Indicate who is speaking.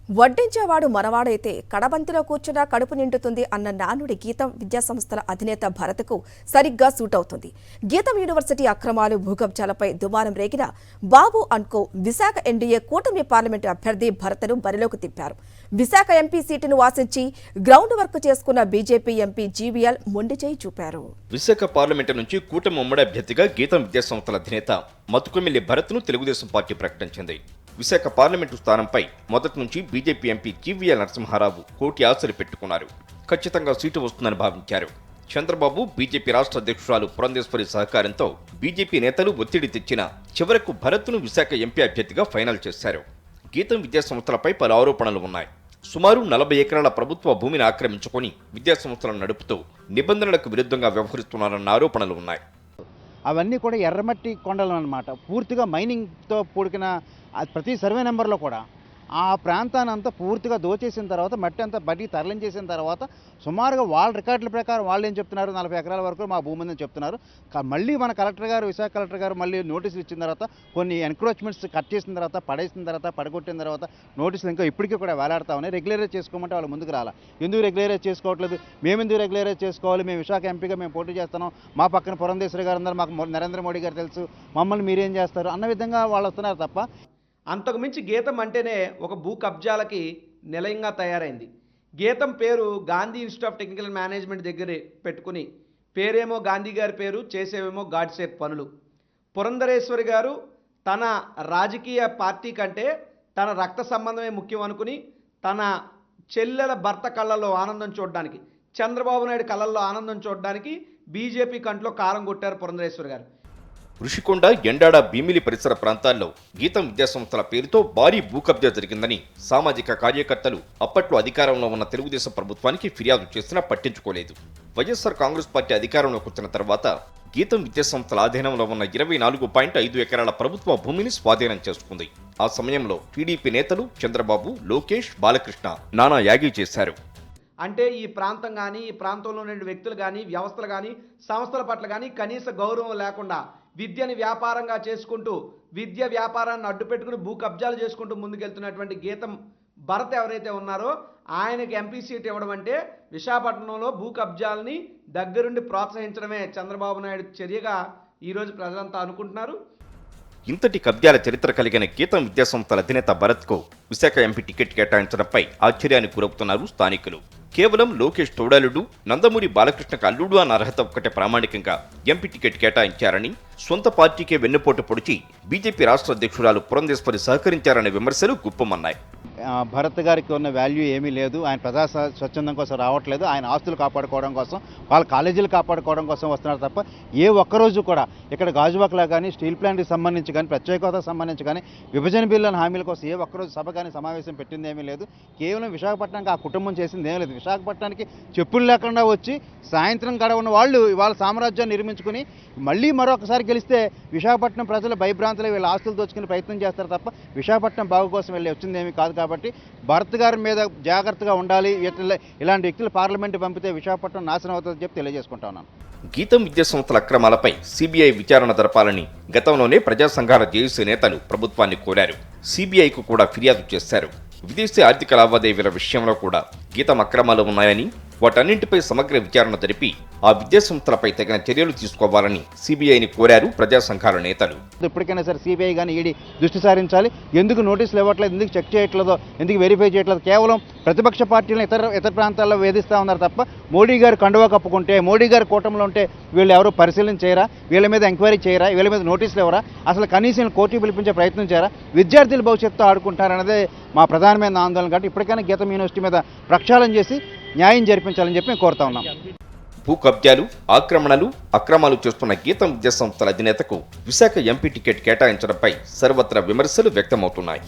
Speaker 1: వడ్డించేవాడు మనవాడైతే కడబంతిలో కూర్చున్నా కడుపు నిండుతుంది అన్న నానుడి గీతం విద్యాసంస్థల అధినేత భరత్కు సరిగ్గా సూట్ అవుతుంది. గీతం యూనివర్సిటీ అక్రమాలు, భూకబ్జాలపై దుమారం రేగిన బాబు అన్కో విశాఖ ఎన్డీఏ కూటమి పార్లమెంటు అభ్యర్థి భరత్ను బరిలోకి తిప్పారు. విశాఖ ఎంపీ సీటును ఆశించి గ్రౌండ్ వర్క్ చేసుకున్న బీజేపీ ఎంపీ జీవీఎల్ మొండిచేయి చూపారు.
Speaker 2: విశాఖ పార్లమెంటు నుంచి కూటమి ఉమ్మడి అభ్యర్థిగా గీతం విద్యాసంస్థల అధినేత మతుకుమిల్లి భరత్ను తెలుగుదేశం పార్టీ ప్రకటించింది. విశాఖ పార్లమెంటు స్థానంపై మొదటి నుంచి బీజేపీ ఎంపీ జీవీఎల్ నరసింహారావు కోటి ఆశలు పెట్టుకున్నారు. ఖచ్చితంగా సీటు వస్తుందని భావించారు. చంద్రబాబు, బీజేపీ రాష్ట్ర అధ్యక్షురాలు పురంధేశ్వరి సహకారంతో బీజేపీ నేతలు ఒత్తిడి తెచ్చిన చివరకు భరత్ను విశాఖ ఎంపీ అభ్యర్థిగా ఫైనల్ చేశారు. గీతం విద్యాసంస్థలపై పలు ఆరోపణలు ఉన్నాయి. సుమారు 40 ఎకరాల ప్రభుత్వ భూమిని ఆక్రమించుకొని విద్యాసంస్థలను నడుపుతూ నిబంధనలకు విరుద్ధంగా వ్యవహరిస్తున్నారన్న ఆరోపణలు ఉన్నాయి.
Speaker 3: అవన్నీ కూడా ఎర్రమట్టి కొండలు అన్నమాట. పూర్తిగా మైనింగ్తో కూడిన ప్రతి సర్వే నెంబర్లో కూడా ఆ ప్రాంతాన్ని అంతా పూర్తిగా దోచేసిన తర్వాత మట్టి అంతా బయటికి తరలించేసిన తర్వాత సుమారుగా వాళ్ళ రికార్డుల ప్రకారం వాళ్ళు ఏం చెప్తున్నారు, 40 ఎకరాల వరకు మా భూమి ఉందని చెప్తున్నారు. మళ్ళీ మన కలెక్టర్ గారు, విశాఖ కలెక్టర్ గారు మళ్ళీ నోటీసులు ఇచ్చిన తర్వాత కొన్ని ఎన్క్రోచ్మెంట్స్ కట్ చేసిన తర్వాత, పడేసిన తర్వాత, పడగొట్టిన తర్వాత నోటీసులు ఇంకా ఇప్పటికీ కూడా వేలాడుతూ ఉన్నాయి. రెగ్యులరైజ్ చేసుకోమంటే వాళ్ళు ముందుకు రాలా. ఎందుకు రెగ్యులరైజ్ చేసుకోవట్లేదు, మేము ఎందుకు రెగ్యులరైజ్ చేసుకోవాలి, మేము విశాఖ ఎంపీగా మేము పోటీ చేస్తున్నాం, మా పక్కన పురంధేశ్వరి గారు ఉన్నారు, మాకు నరేంద్ర మోడీ గారు తెలుసు, మమ్మల్ని మీరేం చేస్తారు అన్న విధంగా వాళ్ళు వస్తున్నారు తప్ప.
Speaker 4: అంతకుమించి గీతం అంటేనే ఒక భూ కబ్జాలకి నిలయంగా తయారైంది. గీతం పేరు Gandhi institute of technical management దగ్గర పెట్టుకుని పేరేమో గాంధీ గారి పేరు, చేసేవేమో గాడ్సేప్ పనులు. పురంధరేశ్వరి గారు తన రాజకీయ పార్టీ కంటే తన రక్త సంబంధమే ముఖ్యం అనుకుని తన చెల్లెల భర్త కళ్ళల్లో ఆనందం చూడడానికి, చంద్రబాబు నాయుడు కళ్ళల్లో ఆనందం చూడడానికి బీజేపీ కంట్లో కారం కొట్టారు పురంధరేశ్వరి గారు.
Speaker 2: ఋషికొండ, ఎండాడ, భీమిలి పరిసర ప్రాంతాల్లో గీతం విద్యాసంస్థల పేరుతో భారీ భూకబ్జా జరిగిందని సామాజిక కార్యకర్తలు అప్పట్లో అధికారంలో ఉన్న తెలుగుదేశం ప్రభుత్వానికి ఫిర్యాదు చేసినా పట్టించుకోలేదు. వైఎస్ఆర్ కాంగ్రెస్ పార్టీ అధికారంలోకి వచ్చిన తర్వాత గీతం విద్యాసంస్థల ఆధీనంలో ఉన్న 24.5 ఎకరాల ప్రభుత్వ భూమిని స్వాధీనం చేసుకుంది. ఆ సమయంలో టీడీపీ నేతలు చంద్రబాబు, లోకేష్, బాలకృష్ణ నానా యాగి చేశారు.
Speaker 4: అంటే ఈ ప్రాంతం కానీ, ఈ ప్రాంతంలో ఉండే వ్యక్తులు కానీ, వ్యవస్థలు కానీ, సంస్థల పట్ల కానీ కనీస గౌరవం లేకుండా విద్యని వ్యాపారంగా చేసుకుంటూ, విద్య వ్యాపారాన్ని అడ్డుపెట్టుకుని భూ కబ్జాలు చేసుకుంటూ ముందుకెళ్తున్నటువంటి గీతం భరత్ ఎవరైతే ఉన్నారో ఆయనకి ఎంపీ సీట్ ఇవ్వడం అంటే విశాఖపట్నంలో భూ కబ్జాలని దగ్గరుండి ప్రోత్సహించడమే చంద్రబాబు నాయుడు చర్యగా ఈరోజు ప్రజలంతా అనుకుంటున్నారు.
Speaker 2: ఇంతటి కబ్జాల చరిత్ర కలిగిన గీతం విద్యాసంస్థల అధినేత భరత్కు విశాఖ ఎంపీ టికెట్ కేటాయించడంపై ఆశ్చర్యానికి గురవుతున్నారు స్థానికులు. కేవలం లోకేష్ తోడలుడు, నందమూరి బాలకృష్ణకు అల్లుడు అన్న అర్హత ఒక్కటే ప్రామాణికంగా ఎంపీ టికెట్ కేటాయించారని, సొంత పార్టీకే వెన్నుపోటు పొడిచి బీజేపీ రాష్ట్ర అధ్యక్షురాలు పురంధేశ్వరి సహకరించారనే విమర్శలు గుప్పమన్నాయి.
Speaker 3: భరత్ గారికి ఉన్న వాల్యూ ఏమీ లేదు. ఆయన ప్రజా స్వచ్ఛందం కోసం రావట్లేదు. ఆయన ఆస్తులు కాపాడుకోవడం కోసం, వాళ్ళ కాలేజీలు కాపాడుకోవడం కోసం వస్తున్నారు తప్ప ఏ ఒక్కరోజు కూడా ఇక్కడ గాజువాకలా కానీ, స్టీల్ ప్లాంట్కి సంబంధించి కానీ, ప్రత్యేక హోదాకు సంబంధించి కానీ, విభజన బిల్లుల హామీల కోసం ఏ ఒక్కరోజు సభ కానీ సమావేశం పెట్టింది ఏమీ లేదు. కేవలం విశాఖపట్నానికి ఆ కుటుంబం చేసింది ఏమీ లేదు. విశాఖపట్నానికి చెప్పులు లేకుండా వచ్చి సాయంత్రం గడవన్న వాళ్ళు ఇవాళ సామ్రాజ్యాన్ని నిర్మించుకుని మళ్ళీ మరొకసారి గెలిస్తే విశాఖపట్నం ప్రజలు భయభ్రాంతులు వీళ్ళ ఆస్తులు దోచుకునే ప్రయత్నం చేస్తారు తప్ప విశాఖపట్నం బాగు కోసం వెళ్ళి వచ్చింది ఏమీ కాదు. కాబట్టి భరత్ గారి మీద జాగ్రత్తగా ఉండాలి. ఇలాంటి వ్యక్తులు పార్లమెంటు పంపితే విశాఖపట్నం నాశనం అవుతుందని చెప్పి తెలియజేసుకుంటా ఉన్నాను.
Speaker 2: గీతం విద్యాసంస్థల అక్రమాలపై సిబిఐ విచారణ జరపాలని గతంలోనే ప్రజా సంఘాల జేయూసీ నేతలు ప్రభుత్వాన్ని కోరారు. సిబిఐకు కూడా ఫిర్యాదు చేశారు. విదేశీ ఆర్థిక లావాదేవీల విషయంలో కూడా గీతం అక్రమాలు ఉన్నాయని, వాటన్నింటిపై సమగ్ర విచారణ జరిపి ఆ విద్యాసంస్థలపై తగిన చర్యలు తీసుకోవాలని సిబిఐని కోరారు ప్రజా సంఘాల నేతలు.
Speaker 3: ఇప్పటికైనా సరే సిబిఐ కానీ ఈడీ దృష్టి సారించాలి. ఎందుకు నోటీసులు ఇవ్వట్లేదు, ఎందుకు చెక్ చేయట్లేదో, ఎందుకు వెరిఫై చేయట్లేదు, కేవలం ప్రతిపక్ష పార్టీలను ఇతర ప్రాంతాల్లో వేధిస్తూ ఉన్నారు తప్ప మోడీ గారు కండువా కప్పుకుంటే, మోడీ గారు కూటమిలో ఉంటే వీళ్ళు ఎవరు పరిశీలన చేయరా, వీళ్ళ మీద ఎంక్వైరీ చేయరా, వీళ్ళ మీద నోటీసులు ఇవ్వరా, అసలు కనీసం కోర్టుకు పిలిపించే ప్రయత్నం చేయరా, విద్యార్థుల భవిష్యత్తు ఆడుకుంటారన్నదే మా ప్రధానమైన ఆందోళన. కాబట్టి ఇప్పటికైనా గీతం యూనివర్సిటీ మీద ప్రక్షాళన చేసి న్యాయం జరిపించాలని చెప్పి మేము కోరుతా ఉన్నాం.
Speaker 2: భూ కబ్జాలు, ఆక్రమణలు, అక్రమాలు చేస్తున్న గీతం విద్యాసంస్థల అధినేతకు విశాఖ ఎంపీ టికెట్ కేటాయించడంపై సర్వత్రా విమర్శలు వ్యక్తమవుతున్నాయి.